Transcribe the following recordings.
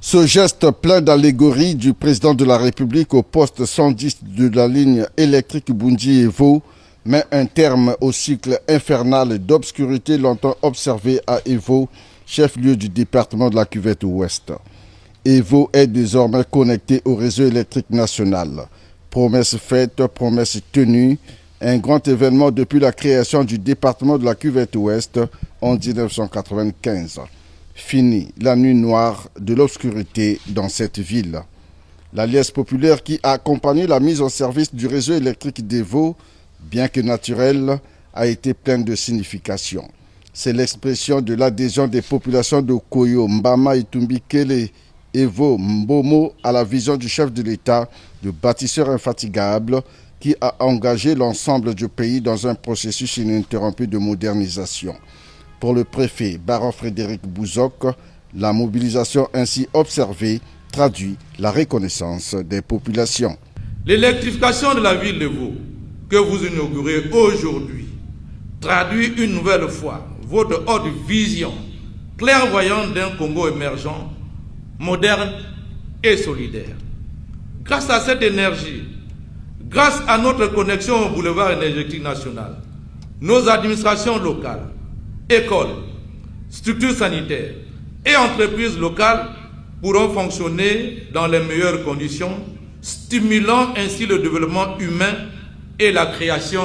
Ce geste plein d'allégorie du président de la République au poste 110 de la ligne électrique Boundji-Evo met un terme au cycle infernal d'obscurité longtemps observé à Evo, chef-lieu du département de la Cuvette Ouest. Evo est désormais connecté au réseau électrique national. Promesse faite, promesse tenue, un grand événement depuis la création du département de la Cuvette Ouest en 1995. Fini la nuit noire de l'obscurité dans cette ville. L'alliance populaire qui a accompagné la mise en service du réseau électrique d'Evo, bien que naturelle, a été pleine de signification. C'est l'expression de l'adhésion des populations de Koyo, Mbama, Itumbi, Kele, Evo, Mbomo à la vision du chef de l'État, de bâtisseur infatigable, qui a engagé l'ensemble du pays dans un processus ininterrompu de modernisation. Pour le préfet Baron Frédéric Bouzok, la mobilisation ainsi observée traduit la reconnaissance des populations. L'électrification de la ville de Vaud, que vous inaugurez aujourd'hui, traduit une nouvelle fois votre haute vision clairvoyante d'un Congo émergent, moderne et solidaire. Grâce à cette énergie, grâce à notre connexion au boulevard énergétique national, nos administrations locales, écoles, structures sanitaires et entreprises locales pourront fonctionner dans les meilleures conditions, stimulant ainsi le développement humain et la création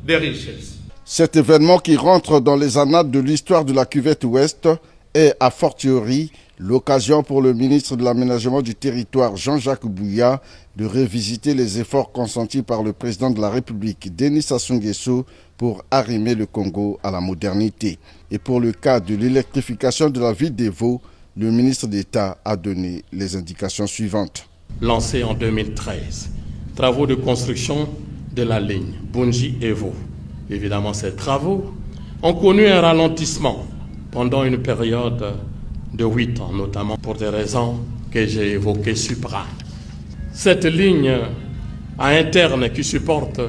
des richesses. Cet événement qui rentre dans les annales de l'histoire de la Cuvette Ouest est a fortiori l'occasion pour le ministre de l'Aménagement du Territoire Jean-Jacques Bouya de revisiter les efforts consentis par le président de la République Denis Sassou Nguesso pour arrimer le Congo à la modernité. Et pour le cas de l'électrification de la ville d'Evo, le ministre d'État a donné les indications suivantes. Lancé en 2013, travaux de construction de la ligne Boundji-Evo. Évidemment, ces travaux ont connu un ralentissement pendant une période de 8 ans, notamment pour des raisons que j'ai évoquées supra. Cette ligne à interne qui supporte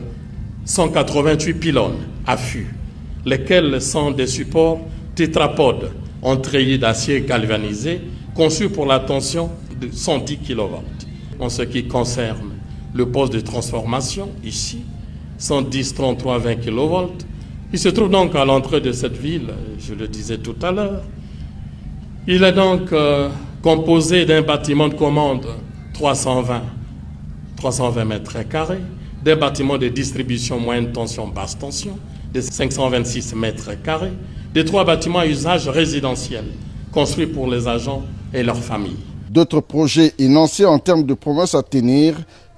188 pylônes à fût, lesquels sont des supports tétrapodes en treillis d'acier galvanisé conçus pour la tension de 110 kV. En ce qui concerne le poste de transformation, ici, 110 33 20 kV, il se trouve donc à l'entrée de cette ville, je le disais tout à l'heure. Il est donc composé d'un bâtiment de commande 320 mètres carrés, des bâtiments de distribution moyenne tension, basse tension, de 526 mètres carrés, des 3 bâtiments à usage résidentiel, construits pour les agents et leurs familles. D'autres projets énoncés en termes de promesses à tenir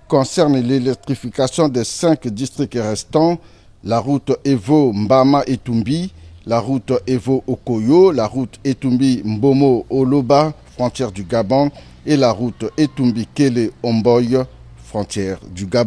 concernent l'électrification des 5 districts restants, la route Evo-Mbama-Itumbi, la route Evo-Okoyo, la route Itumbi-Mbomo-Oloba, frontière du Gabon, et la route Itumbi-Kele-Omboy, frontière du Gabon.